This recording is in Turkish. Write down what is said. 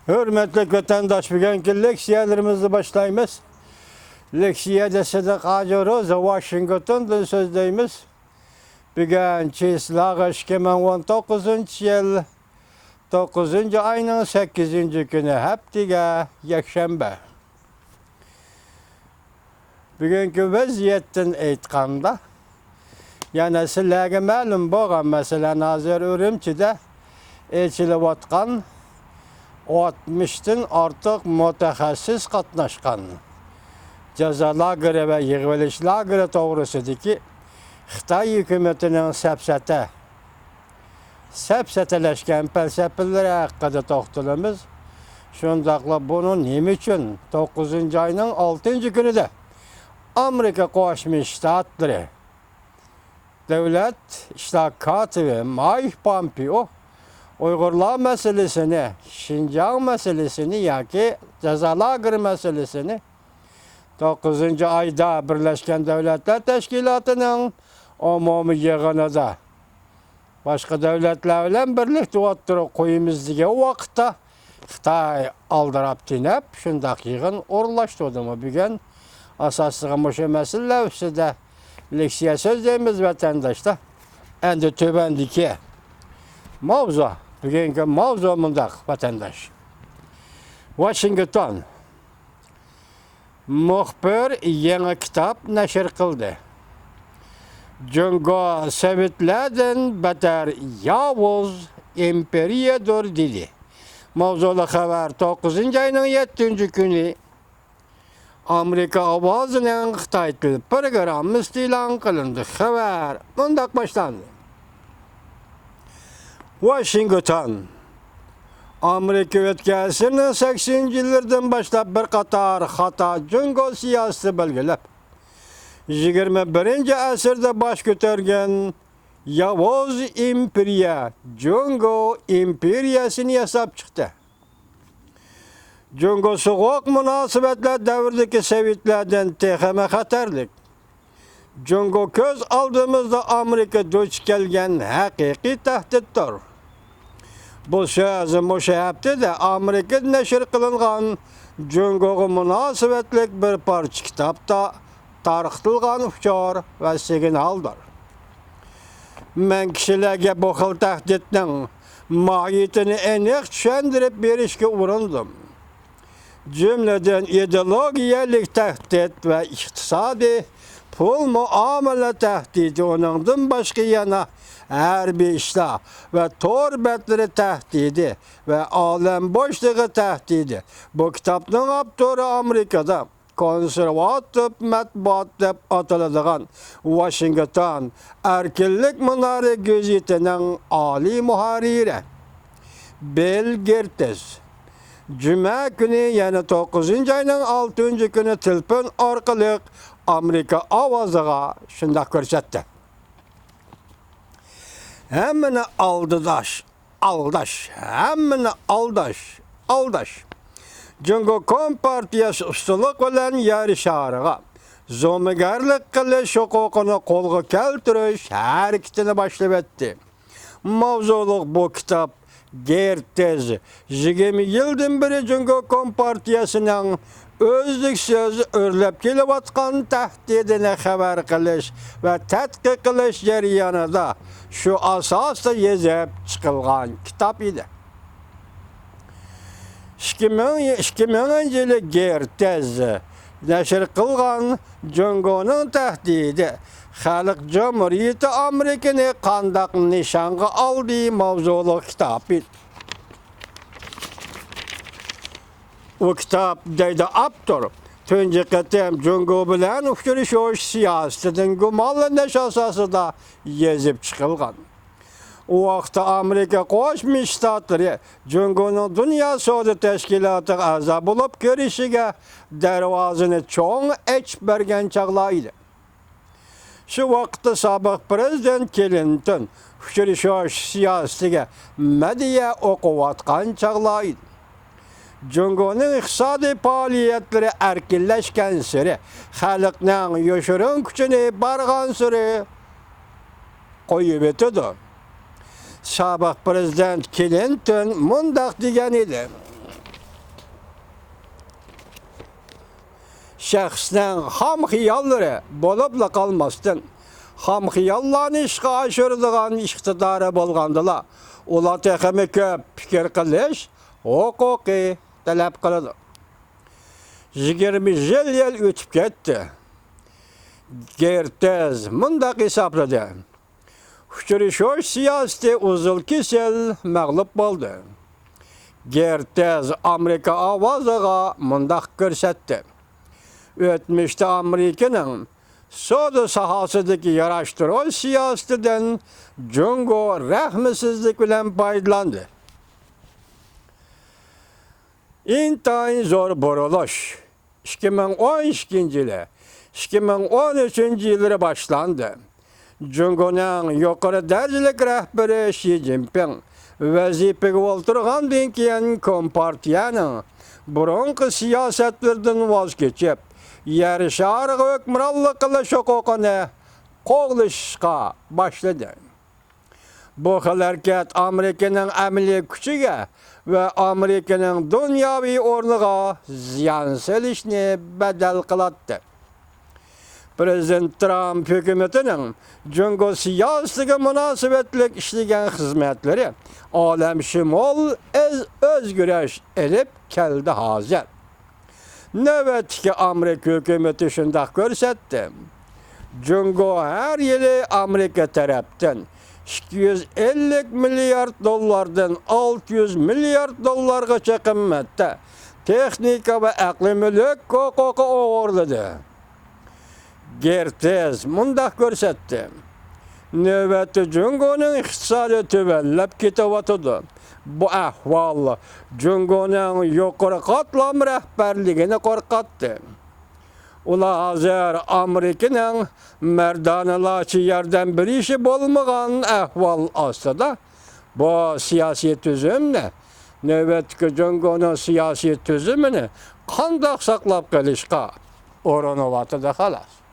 Hürmetli vatandaş, bugünkü leksiyalarımızı başlayımız. Leksiya desede Rosa Washington'dan sözdeyimiz. Bugün çislağı 2019 yıl 9. ayının 8. günü haftiga yakşembe. Bugünkü vaziyetten aytqanda, yani sizlerge ma'lum bo'lgan mesela Nazır Ürümçi'de eçilip atkan 60'dan artık mütehassıs katnaşkan. Ceza lageri ve yığılış lageri doğrusideki Xitay hükümetinin sepseteleşken felsefeleri hakkında toxtalımız. Şundaqla bunun nima üçün 9. ayının 6. günü de Amerika Qo'shma Shtatlari Devlet katibi Mike Pompeo Uygurlar meselesini, Şincan meselesini yoki ceza lageri meselesini 9. ayda Birleşken Devletler Teşkilatı'nın umumiy yig'inida boshqa devletler bilan birlikda o'tirib qo'yamiz degan vaqtda Xitoy aldirab tinib shundaq yig'in o'rinlashtirdimi. Bugun asoslig'i o'sha masala ustida leksiya so'zlaymiz vatandoshlar. Endi tövendeki mavzu, bugungi mavzu mundaq vatandosh. Washington muxbir yangi kitob nashr qildi. Jungo Sovetlardan beter yavuz imperiyadir dedi. Mavzuli xabar 9. ayının 7. günü Amerika ovozining Xitoy til programmasi e'lon qilindi. Xabar bundoq boshlandi. Washington Amerika o'tkazishini 80 yillardan boshlab bir qator xato jungo siyosati belgilab 21. asrda bosh ko'targan yovuz imperiya Jungo imperiyasini yasab chiqdi. Jungo soğuk münasebetler davridagi Sovetlardan texmi xatarlik. Jungo ko'z oldimizda Amerika duch kelgan haqiqiy tahdiddir. Bu so'z o'sha haftada Amerika nashr qilingan Jungo'ga munosabatlik bir parcha kitobda tarqatilgan uchur va signaldir. Men kishilarga bu xil tahdidning mohiyatini aniq tushuntirib berishga urindim. Cümleden ideologiyalik tahdid ve iqtisadi pul muamele tahdidi onundan başka yana harbiy ishlar ve torbetleri tahdidi ve alem boşluğu tahdidi. Bu kitapның avtori Amerikada konservatif matbuot deb ataladigan Washington erkinlik munari gözetining oliy muharriri Bill Gertes Cuma günü yani 9. ayının 6. günü telefon orqali Amerika ovoziga shundoq ko'rsatdi. Hammani aldash, hammani aldash. Jungo Kompartiyasi ustalik bilan yarışarıga, zo'migarlik qilish huquqini qo'lga keltirish harakatini boshlab etdi. Mavzuliq bu kitob Gertes 20 yıldan beri Jungo Kompartiyasining o'zliksiz o'rlab kelayotgan tahdidini xabar qilish va tadqiq qilish jarayonida shu asosda yozib chiqilgan kitob edi. 2000 yılı Gertes nashr qilgan Jungoning tahdidi Xalq Cumhuriyeti Amerikani qandaq nishonga oldi mavzuli kitob edi. O kitap deydi avtor tunji qatam Jungo bilan uchrashish siyosatining gumonlanish asosida yozib chiqilgan. O vaqtda Amerika Qo'shma Shtatlari Jungoning Dunyo savdo tashkilotiga a'zo bo'lib ko'rishiga darvozani cho'ng ochib bergan chog'lar edi. Shu vaqtda sobiq prezident Clinton uchrashish siyosatiga media o'qiyotgan chog'lar edi. Jungoning iqtisodiy faoliyatlari erkinlashgan sari xalqning yoshirin kuchini bargan sari qo'yib o'tadi. Sobiq prezident Clinton mundaq degan edi. şəxsdən ham xiyalları bolubla qalmasdan, ham xiyallarını işə aşırdığan iqtidarı bolğandılar. Ular texmi köp fikir qilish, huquqi talab qiladi. 20 yil o'tib ketdi. Gertez mundaq hisobladi. Uchrashuv siyosati uzul kesel mag'lub bo'ldi. Gertez Amerika ovoziga mundaq ko'rsatdi. O'tmishda Amerikaning savdo sohasidagi yarashtiruv siyosatidan Jungo rahmsizlik bilan foydalandi. İntayin zor buruluş 2012-yili 2013-yilları başlandı. Jungo'nun yukarı derecelik rəhbəri Xi Jinping vəzifəyə oturğandan keyin Kompartiyanın burunqı siyasetlerden vaz keçib, yer şarı hökmranlıq qilish hüquqini qoğlashqa başladı. Bu hərəkət Amerikanın əmli gücüge ve Amerikanın dünyavi ornuğa ziyan selişini bedel kılattı. Prezident Trump hükümetinin Jungo siyasetiga münasebetlik işleyen hizmetleri alemşimol özgürüş edip keldi hazır. Növbetki Amerika hükümeti şundaq görsetdi. Jungo her yılı Amerika taraftan 250 milyar dolardan 600 milyar dolargacha qimmatda texnika ve aqli mulk huquqi o'g'irladi. Gertez mundaq ko'rsatdi. Növbetda Jungo'nun iqtisodi tuvallab ketyapti. Bu ahvol Jungo'nun yuqori qatlam rahbarligini qo'rqatdi. Ular hazır Amerika'nın merdanalarçı yerden bir işi bolmagan ahval aslında bu siyasi tüzümle növbetki Jungo'nun siyasi tüzümünü qandaq saqlab qalishqa urunyapti da xalas.